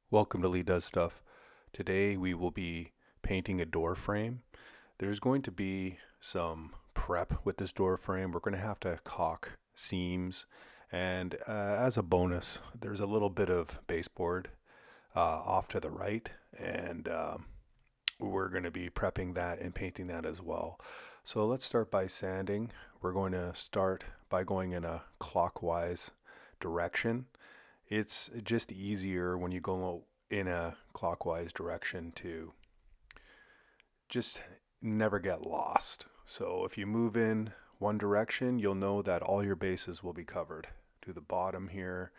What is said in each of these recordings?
Welcome to Lee Does Stuff. Today we will be painting a door frame. There's going to be some prep with this door frame. We're going to have to caulk seams, and as a bonus, there's a little bit of baseboard off to the right, and we're going to be prepping that and painting that as well. So let's start by sanding. We're going to start by going in a clockwise direction. It's just easier when you go in a clockwise direction to just never get lost. So if you move in one direction, you'll know that all your bases will be covered to the bottom here.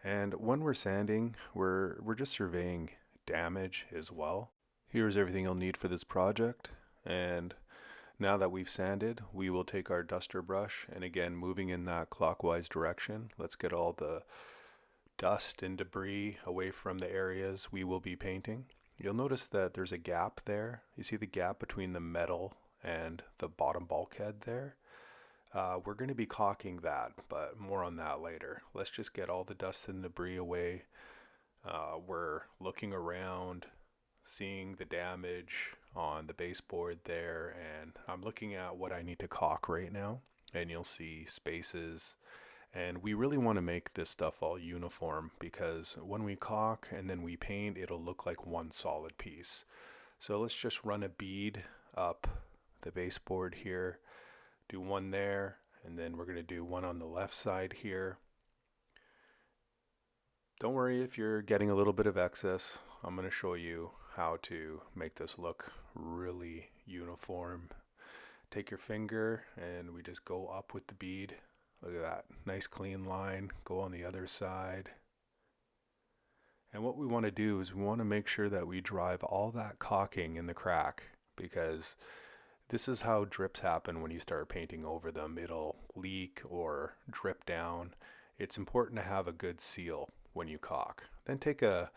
And when we're sanding, we're just surveying damage as well. Here's everything you'll need for this project. And now that we've sanded, we will take our duster brush and again moving in that clockwise direction. Let's get all the dust and debris away from the areas we will be painting. You'll notice that there's a gap there. You see the gap between the metal and the bottom bulkhead there? We're going to be caulking that, but more on that later. Let's just get all the dust and debris away. We're looking around, seeing the damage on the baseboard there, and I'm looking at what I need to caulk right now, and you'll see spaces. And we really want to make this stuff all uniform because when we caulk and then we paint, it'll look like one solid piece. So let's just run a bead up the baseboard here, do one there, and then we're going to do one on the left side here. Don't worry if you're getting a little bit of excess. I'm going to show you how to make this look really uniform. Take your finger and we just go up with the bead. Look at that, nice clean line. Go on the other side. And what we want to do is we want to make sure that we drive all that caulking in the crack, because this is how drips happen when you start painting over them. It'll leak or drip down. It's important to have a good seal when you caulk. Then take a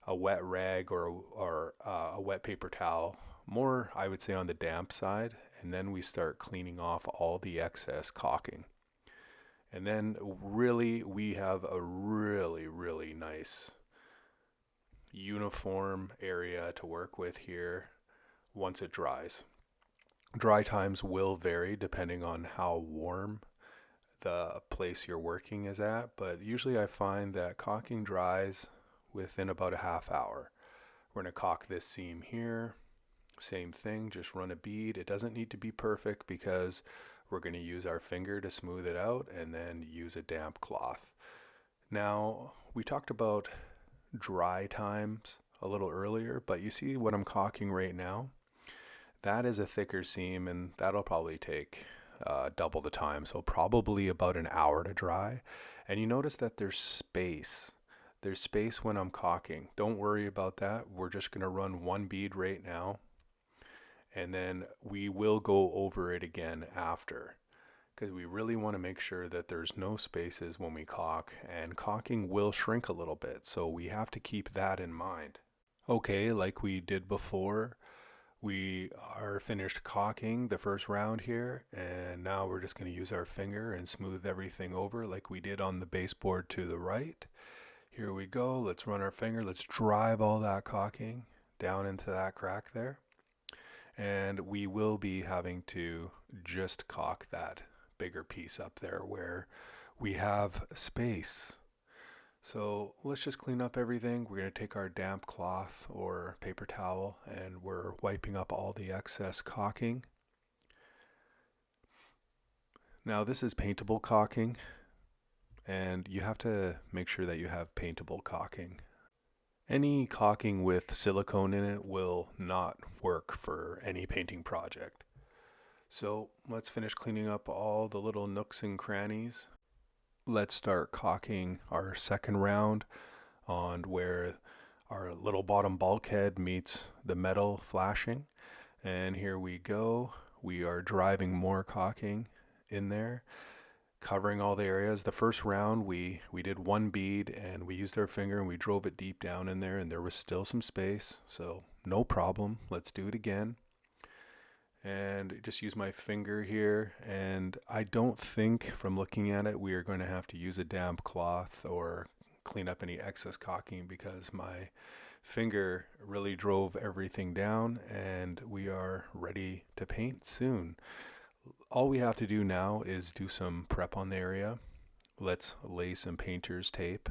wet rag or a wet paper towel, more I would say on the damp side, and then we start cleaning off all the excess caulking. And then really we have a really nice uniform area to work with here once it dries. Dry times will vary depending on how warm the place you're working is at, but usually I find that caulking dries within about a half hour. We're going to caulk this seam here. Same thing, just run a bead. It doesn't need to be perfect because we're going to use our finger to smooth it out and then use a damp cloth. Now, we talked about dry times a little earlier, but you see what I'm caulking right now? That is a thicker seam, and that'll probably take double the time, so probably about an hour to dry. And you notice that there's space. There's space when I'm caulking. Don't worry about that. We're just going to run one bead right now, and then we will go over it again after, because we really want to make sure that there's no spaces when we caulk, and caulking will shrink a little bit, so we have to keep that in mind. Okay, like we did before, we are finished caulking the first round here, and now we're just going to use our finger and smooth everything over like we did on the baseboard to the right. Here we go. Let's run our finger. Let's drive all that caulking down into that crack there. And we will be having to just caulk that bigger piece up there where we have space. So let's just clean up everything. We're going to take our damp cloth or paper towel and we're wiping up all the excess caulking. Now this is paintable caulking, and you have to make sure that you have paintable caulking. Any caulking with silicone in it will not work for any painting project. So let's finish cleaning up all the little nooks and crannies. Let's start caulking our second round on where our little bottom bulkhead meets the metal flashing. And here we go. We are driving more caulking in there, covering all the areas. The first round we did one bead and we used our finger and we drove it deep down in there, and there was still some space, so no problem. Let's do it again. And just use my finger here, and I don't think from looking at it we are going to have to use a damp cloth or clean up any excess caulking because my finger really drove everything down, and we are ready to paint soon. All we have to do now is do some prep on the area. Let's lay some painter's tape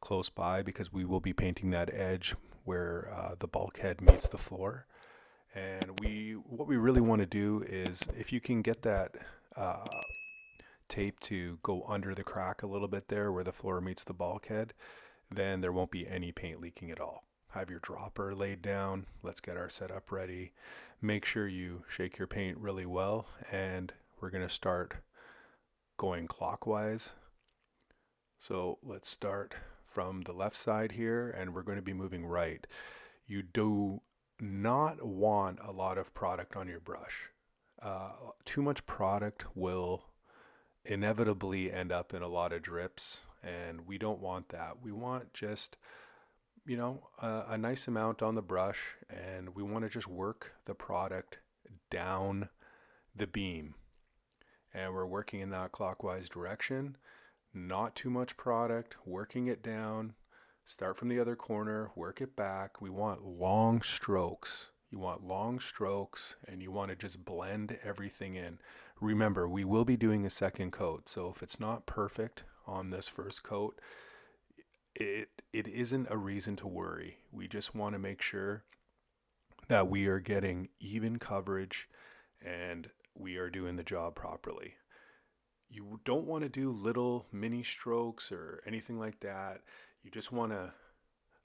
close by because we will be painting that edge where the bulkhead meets the floor. And what we really want to do is, if you can get that tape to go under the crack a little bit there where the floor meets the bulkhead, then there won't be any paint leaking at all. Have your dropper laid down. Let's get our setup ready. Make sure you shake your paint really well, and we're going to start going clockwise. So let's start from the left side here, and we're going to be moving right. You do not want a lot of product on your brush. Too much product will inevitably end up in a lot of drips, and we don't want that. We want just, a nice amount on the brush, and we want to just work the product down the beam. And we're working in that clockwise direction. Not too much product, working it down. Start from the other corner, work it back. We want long strokes. You want long strokes, and you want to just blend everything in. Remember, we will be doing a second coat, so if it's not perfect on this first coat, it isn't a reason to worry. We just want to make sure that we are getting even coverage and we are doing the job properly. You don't want to do little mini strokes or anything like that. You just want to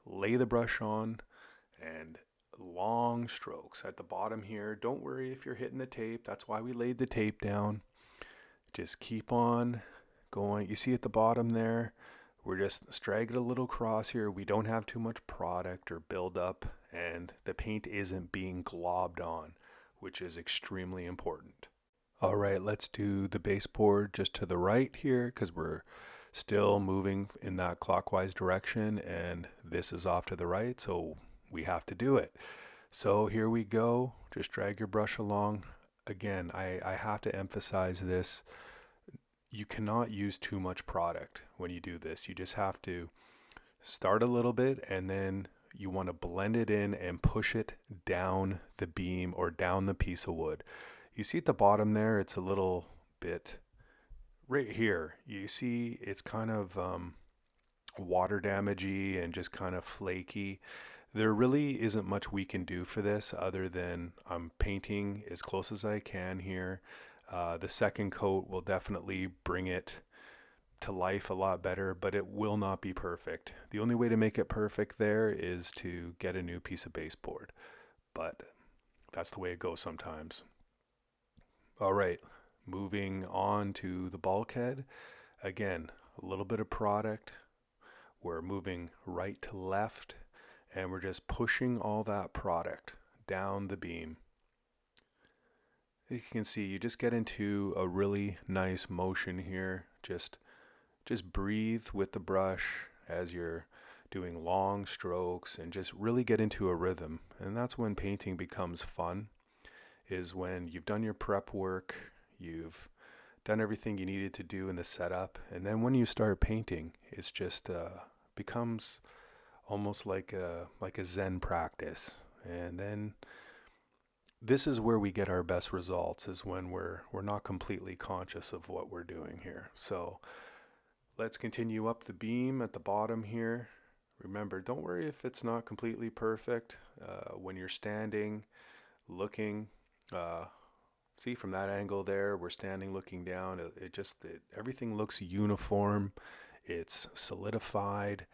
lay the brush on and long strokes at the bottom here. Don't worry if you're hitting the tape. That's why we laid the tape down. Just keep on going. You see at the bottom there, we're just straggling a little cross here. We don't have too much product or buildup, and the paint isn't being globbed on, which is extremely important. All right, let's do the baseboard just to the right here because we're still moving in that clockwise direction, and this is off to the right, so we have to do it. So here we go. Just drag your brush along. Again, I have to emphasize this. You cannot use too much product when you do this. You just have to start a little bit, and then you want to blend it in and push it down the beam or down the piece of wood. You see at the bottom there, it's a little bit right here. You see it's kind of water damagey and just kind of flaky. There really isn't much we can do for this other than I'm painting as close as I can here. The second coat will definitely bring it to life a lot better, but it will not be perfect. The only way to make it perfect there is to get a new piece of baseboard, but that's the way it goes sometimes. All right, moving on to the bulkhead. Again, a little bit of product. We're moving right to left, and we're just pushing all that product down the beam. You can see you just get into a really nice motion here. Just breathe with the brush as you're doing long strokes and just really get into a rhythm. And that's when painting becomes fun, is when you've done your prep work, you've done everything you needed to do in the setup, and then when you start painting, it's just becomes almost like a Zen practice. And then this is where we get our best results, is when we're not completely conscious of what we're doing here. So let's continue up the beam at the bottom here. Remember, don't worry if it's not completely perfect. When you're standing, looking, see from that angle there, we're standing looking down, everything looks uniform, it's solidified,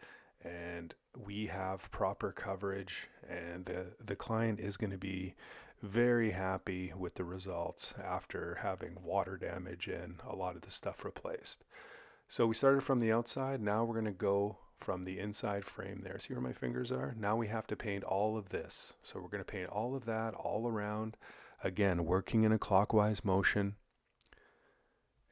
and we have proper coverage, and the client is going to be very happy with the results after having water damage and a lot of the stuff replaced. So we started from the outside. Now we're going to go from the inside frame there. See where my fingers are? Now we have to paint all of this. So we're going to paint all of that all around. Again, working in a clockwise motion.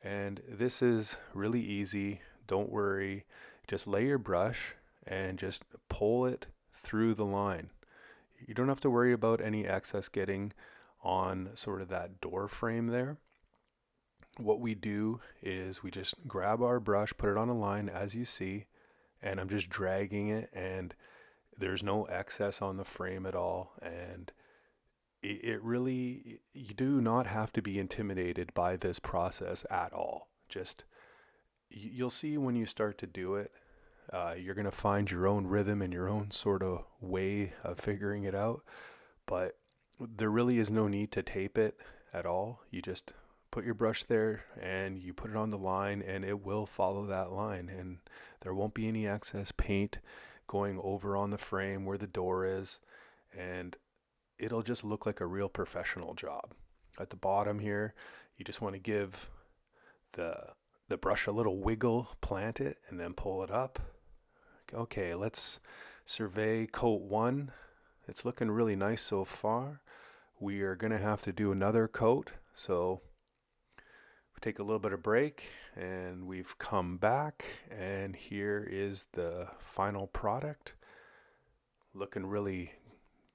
And this is really easy. Don't worry. Just lay your brush and just pull it through the line. You don't have to worry about any excess getting on sort of that door frame there. What we do is we just grab our brush, put it on a line as you see, and I'm just dragging it, and there's no excess on the frame at all. And it really, you do not have to be intimidated by this process at all. Just, you'll see when you start to do it, you're going to find your own rhythm and your own sort of way of figuring it out. But there really is no need to tape it at all. You just put your brush there and you put it on the line, and it will follow that line, and there won't be any excess paint going over on the frame where the door is, and it'll just look like a real professional job. At the bottom here, you just want to give the the brush a little wiggle, plant it, and then pull it up. Okay, let's survey coat 1. It's looking really nice so far. We are going to have to do another coat, so we take a little bit of break, and we've come back, and here is the final product. Looking really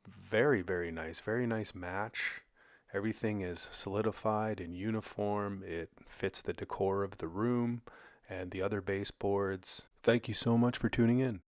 very nice, very nice match. Everything is solidified and uniform. It fits the decor of the room and the other baseboards. Thank you so much for tuning in.